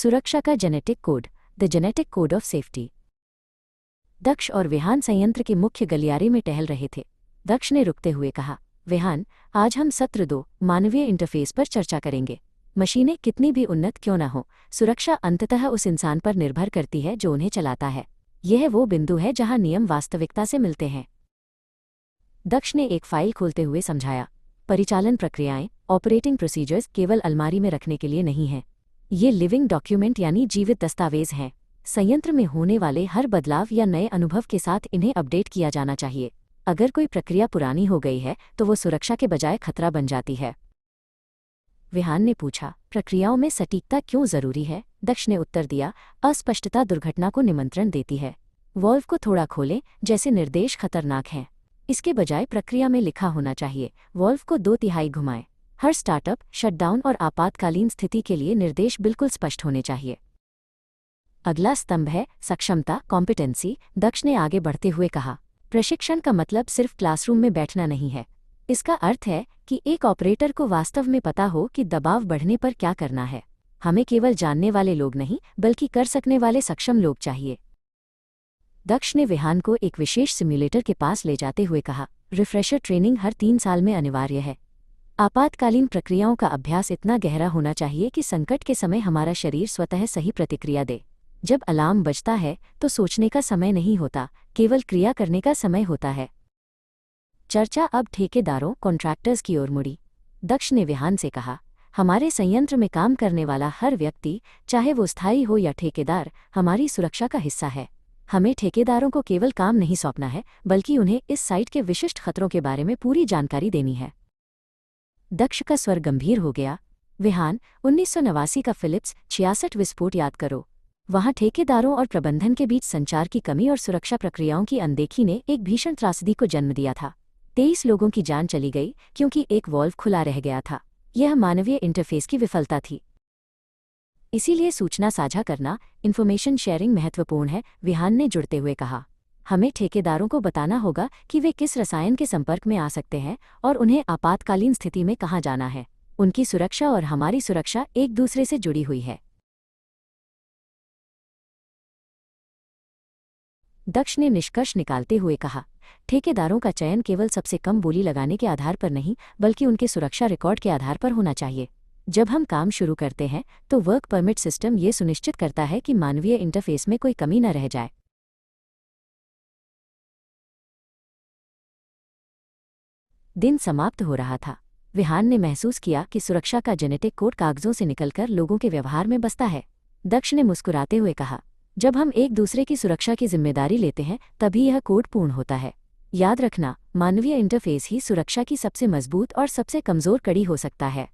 सुरक्षा का genetic code, the genetic code of safety. Daksh और विहान संयंत्र के मुख्य गलियारे में टहल रहे थे। दक्ष ने रुकते हुए कहा, विहान, आज हम सत्र 2 मानवीय इंटरफेस पर चर्चा करेंगे। मशीनें कितनी भी उन्नत क्यों न हो, सुरक्षा अंततः उस इंसान पर निर्भर करती है जो उन्हें चलाता है। यह वो बिंदु है जहां नियम वास्तविकता से मिलते हैं। दक्ष ने एक फाइल खोलते हुए समझाया, परिचालन प्रक्रियाएं, ऑपरेटिंग प्रोसीजर्स केवल अलमारी में रखने के लिए नहीं हैं। ये लिविंग डॉक्यूमेंट यानी जीवित दस्तावेज हैं। संयंत्र में होने वाले हर बदलाव या नए अनुभव के साथ इन्हें अपडेट किया जाना चाहिए। अगर कोई प्रक्रिया पुरानी हो गई है तो वो सुरक्षा के बजाय खतरा बन जाती है। विहान ने पूछा, प्रक्रियाओं में सटीकता क्यों जरूरी है? दक्ष ने उत्तर दिया, अस्पष्टता दुर्घटना को निमंत्रण देती है। वॉल्व को थोड़ा खोलें, जैसे निर्देश खतरनाक हैं। इसके बजाय प्रक्रिया में लिखा होना चाहिए, वॉल्व को 2/3 घुमाएं। हर स्टार्टअप, शटडाउन और आपातकालीन स्थिति के लिए निर्देश बिल्कुल स्पष्ट होने चाहिए। अगला स्तंभ है सक्षमता, कॉम्पिटेंसी। दक्ष ने आगे बढ़ते हुए कहा, प्रशिक्षण का मतलब सिर्फ क्लासरूम में बैठना नहीं है। इसका अर्थ है कि एक ऑपरेटर को वास्तव में पता हो कि दबाव बढ़ने पर क्या करना है। हमें केवल जानने वाले लोग नहीं, बल्कि कर सकने वाले सक्षम लोग चाहिए। दक्ष ने विहान को एक विशेष सिम्युलेटर के पास ले जाते हुए कहा, रिफ्रेशर ट्रेनिंग हर 3 साल में अनिवार्य है। आपातकालीन प्रक्रियाओं का अभ्यास इतना गहरा होना चाहिए कि संकट के समय हमारा शरीर स्वतः सही प्रतिक्रिया दे। जब अलार्म बजता है तो सोचने का समय नहीं होता, केवल क्रिया करने का समय होता है। चर्चा अब ठेकेदारों, कॉन्ट्रैक्टर्स की ओर मुड़ी। दक्ष ने विहान से कहा, हमारे संयंत्र में काम करने वाला हर व्यक्ति, चाहे वो स्थायी हो या ठेकेदार, हमारी सुरक्षा का हिस्सा है। हमें ठेकेदारों को केवल काम नहीं सौंपना है, बल्कि उन्हें इस साइट के विशिष्ट खतरों के बारे में पूरी जानकारी देनी है। दक्ष का स्वर गंभीर हो गया, विहान, 1989 का फिलिप्स 66 विस्फोट याद करो। वहां ठेकेदारों और प्रबंधन के बीच संचार की कमी और सुरक्षा प्रक्रियाओं की अनदेखी ने एक भीषण त्रासदी को जन्म दिया था। 23 लोगों की जान चली गई क्योंकि एक वॉल्व खुला रह गया था। यह मानवीय इंटरफेस की विफलता थी। इसीलिए सूचना साझा करना, इन्फॉर्मेशन शेयरिंग महत्वपूर्ण है, विहान ने जुड़ते हुए कहा। हमें ठेकेदारों को बताना होगा कि वे किस रसायन के संपर्क में आ सकते हैं और उन्हें आपातकालीन स्थिति में कहाँ जाना है। उनकी सुरक्षा और हमारी सुरक्षा एक दूसरे से जुड़ी हुई है। दक्ष ने निष्कर्ष निकालते हुए कहा, ठेकेदारों का चयन केवल सबसे कम बोली लगाने के आधार पर नहीं, बल्कि उनके सुरक्षा रिकॉर्ड के आधार पर होना चाहिए। जब हम काम शुरू करते हैं तो वर्क परमिट सिस्टम ये सुनिश्चित करता है कि मानवीय इंटरफेस में कोई कमी न रह जाए। दिन समाप्त हो रहा था। विहान ने महसूस किया कि सुरक्षा का जेनेटिक कोड कागजों से निकलकर लोगों के व्यवहार में बसता है। दक्ष ने मुस्कुराते हुए कहा, जब हम एक दूसरे की सुरक्षा की जिम्मेदारी लेते हैं तभी यह कोड पूर्ण होता है। याद रखना, मानवीय इंटरफेस ही सुरक्षा की सबसे मजबूत और सबसे कमजोर कड़ी हो सकता है।